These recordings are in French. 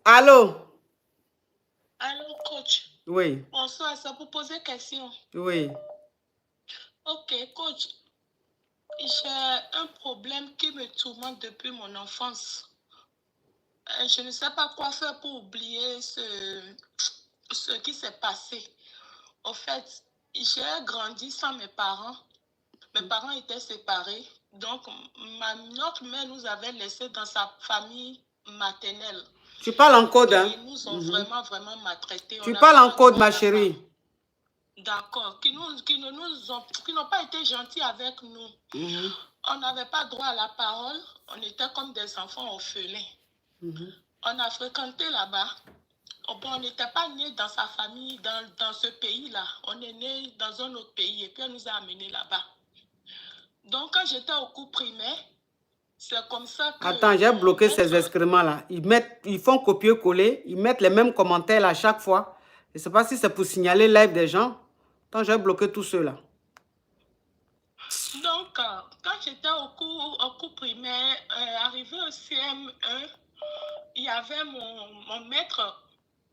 Allô? Allô, coach. Oui. Bonsoir, c'est pour poser question. Oui. Ok, coach. J'ai un problème qui me tourmente depuis mon enfance. Je ne sais pas quoi faire pour oublier ce qui s'est passé. Au fait, j'ai grandi sans mes parents. Mes parents étaient séparés. Donc, notre mère nous avait laissés dans sa famille maternelle. Tu parles en code, hein? Et ils nous ont vraiment maltraités. Tu parles en code, ma la chérie. D'accord. Qui n'ont pas été gentils avec nous. On n'avait pas droit à la parole. On était comme des enfants orphelins. On a fréquenté là-bas. On n'était pas né dans sa famille, dans ce pays-là. On est né dans un autre pays et puis on nous a amenés là-bas. Donc, quand j'étais au cours primaire, c'est comme ça que... Attends, j'ai bloqué ces excréments-là. Ils font copier-coller, ils mettent les mêmes commentaires à chaque fois. Je ne sais pas si c'est pour signaler live des gens. Attends, j'ai bloqué tous ceux-là. Donc, quand j'étais au cours primaire, arrivé au CM1, il y avait mon maître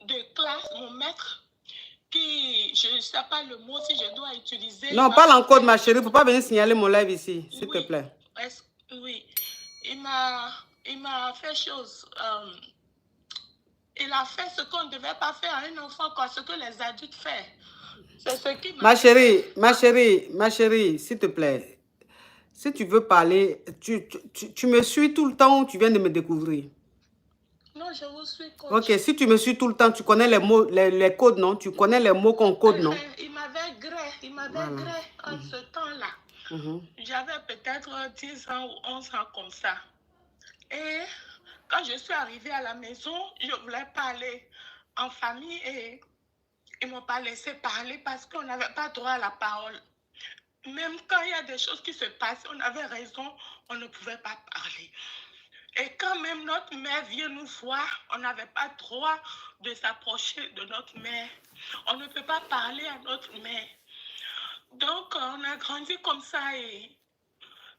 de classe, mon maître qui, je ne sais pas le mot si je dois utiliser. Non, parle en code, ma chérie. Il ne faut pas venir signaler mon live ici, s'il te plaît. Oui. Il m'a fait chose. Il a fait ce qu'on ne devait pas faire à un enfant, quoi, ce que les adultes font. C'est ce qui m'a fait. Ma chérie, s'il te plaît. Si tu veux parler, tu me suis tout le temps ou tu viens de me découvrir? Non, je vous suis, coach. Ok, si tu me suis tout le temps, tu connais les mots, les codes, non? Tu connais les mots qu'on code, non? Il m'avait gré en ce temps-là. J'avais peut-être 10 ans ou 11 ans comme ça. Et quand je suis arrivée à la maison, je voulais parler en famille et ils ne m'ont pas laissé parler parce qu'on n'avait pas droit à la parole. Même quand il y a des choses qui se passent, on avait raison, on ne pouvait pas parler. Et quand même notre mère vient nous voir, on n'avait pas droit de s'approcher de notre mère. On ne peut pas parler à notre mère. Donc, on a grandi comme ça et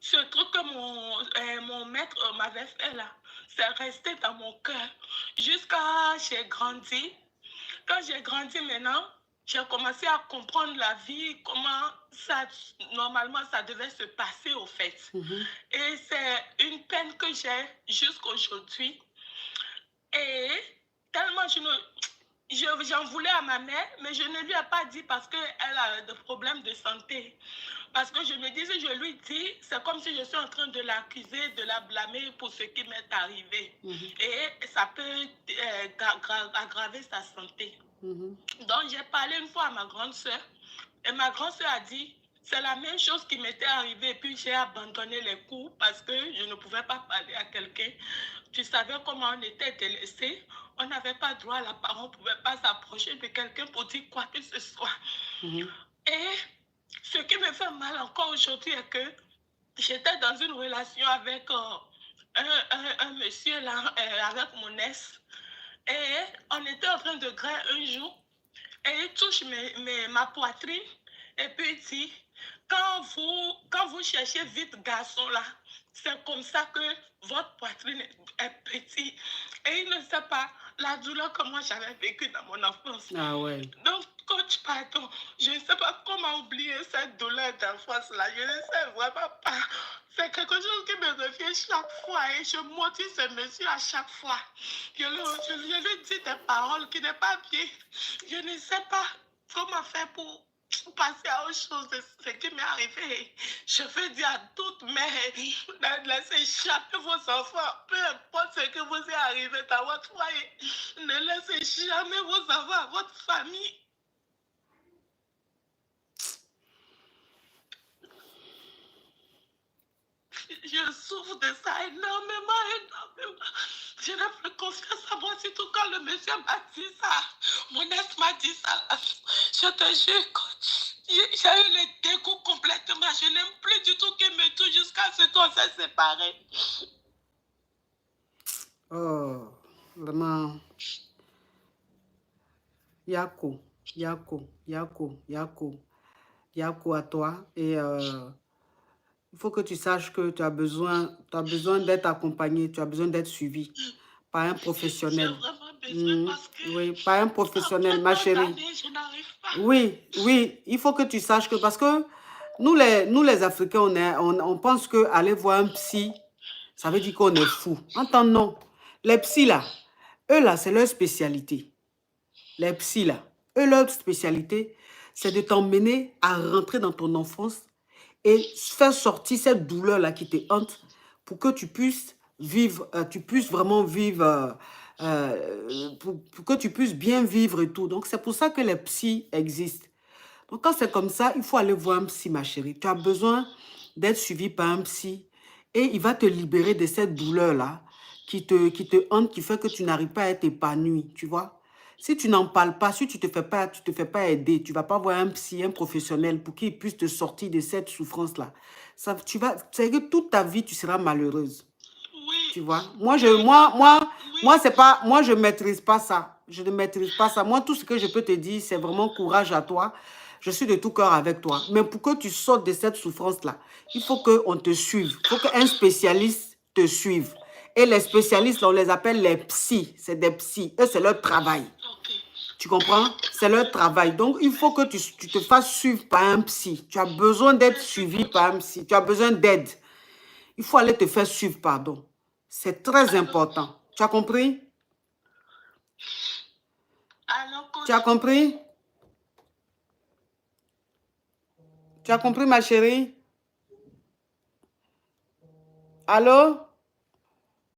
ce truc que mon maître m'avait fait là, c'est resté dans mon cœur. Jusqu'à j'ai grandi. Quand j'ai grandi maintenant, j'ai commencé à comprendre la vie, comment ça, normalement, ça devait se passer au fait. Et c'est une peine que j'ai jusqu'aujourd'hui. Et tellement j'en voulais à ma mère, mais je ne lui ai pas dit parce qu'elle a des problèmes de santé. Parce que je me disais, je lui dis, c'est comme si je suis en train de l'accuser, de la blâmer pour ce qui m'est arrivé. Et ça peut aggraver sa santé. Donc, j'ai parlé une fois à ma grande soeur. Et ma grande soeur a dit, c'est la même chose qui m'était arrivée. Et puis, j'ai abandonné les cours parce que je ne pouvais pas parler à quelqu'un. Tu savais comment on était délaissés. On n'avait pas droit à la parole. On ne pouvait pas s'approcher de quelqu'un pour dire quoi que ce soit. Et ce qui me fait mal encore aujourd'hui est que j'étais dans une relation avec un monsieur là, avec mon ex. Et on était en train de grailler un jour. Et il touche ma poitrine. Et puis il dit, quand vous cherchez vite garçon là, c'est comme ça que votre poitrine est petite. Et il ne sait pas la douleur que moi j'avais vécue dans mon enfance. Ah ouais. Donc, coach, pardon, je ne sais pas comment oublier cette douleur d'enfance là. Je ne sais vraiment pas. C'est quelque chose qui me revient chaque fois et je motive ce monsieur à chaque fois. Je lui dis des paroles qui n'est pas bien. Je ne sais pas comment faire pour passer à autre chose de ce qui m'est arrivé. Je veux dire à toutes mères, ne laissez jamais vos enfants, peu importe ce que vous est arrivé dans votre foyer, ne laissez jamais vos enfants, votre famille. Je souffre de ça énormément. Je n'ai plus confiance en moi, surtout quand le monsieur m'a dit ça. Mon ex m'a dit ça. Je te jure, coach. J'ai eu le dégoût complètement. Je n'aime plus du tout qu'il me touche jusqu'à ce qu'on s'est séparés. Oh, vraiment. Yako à toi. Et il faut que tu saches que tu as besoin d'être accompagné, tu as besoin d'être suivi par un professionnel. J'ai vraiment besoin parce que... Oui, pas un professionnel, ma chérie. Je n'arrive pas. Oui, oui, il faut que tu saches que parce que nous les Africains, on pense que aller voir un psy, ça veut dire qu'on est fou. Entends, non. Les psys là, eux là, c'est leur spécialité. Les psys là, eux, leur spécialité, c'est de t'emmener à rentrer dans ton enfance et faire sortir cette douleur là qui te hante pour que tu puisses vivre, tu puisses vraiment vivre, pour que tu puisses bien vivre et tout. Donc, c'est pour ça que les psys existent. Donc, quand c'est comme ça, il faut aller voir un psy, ma chérie. Tu as besoin d'être suivi par un psy et il va te libérer de cette douleur-là qui te hante, qui fait que tu n'arrives pas à être épanoui, tu vois. Si tu n'en parles pas, si tu ne te fais pas aider, tu ne vas pas voir un psy, un professionnel pour qu'il puisse te sortir de cette souffrance-là. C'est que toute ta vie, tu seras malheureuse. Oui. Tu vois. Moi, je ne maîtrise pas ça. Je ne maîtrise pas ça. Moi, tout ce que je peux te dire, c'est vraiment courage à toi. Je suis de tout cœur avec toi. Mais pour que tu sortes de cette souffrance-là, il faut qu'on te suive. Il faut qu'un spécialiste te suive. Et les spécialistes, on les appelle les psys. C'est des psys. Eux, c'est leur travail. Okay. Tu comprends? C'est leur travail. Donc, il faut que tu te fasses suivre par un psy. Tu as besoin d'être suivi par un psy. Tu as besoin d'aide. Il faut aller te faire suivre, pardon. C'est très important. Tu as compris? Alors, tu as compris? Tu as compris, ma chérie? Allô?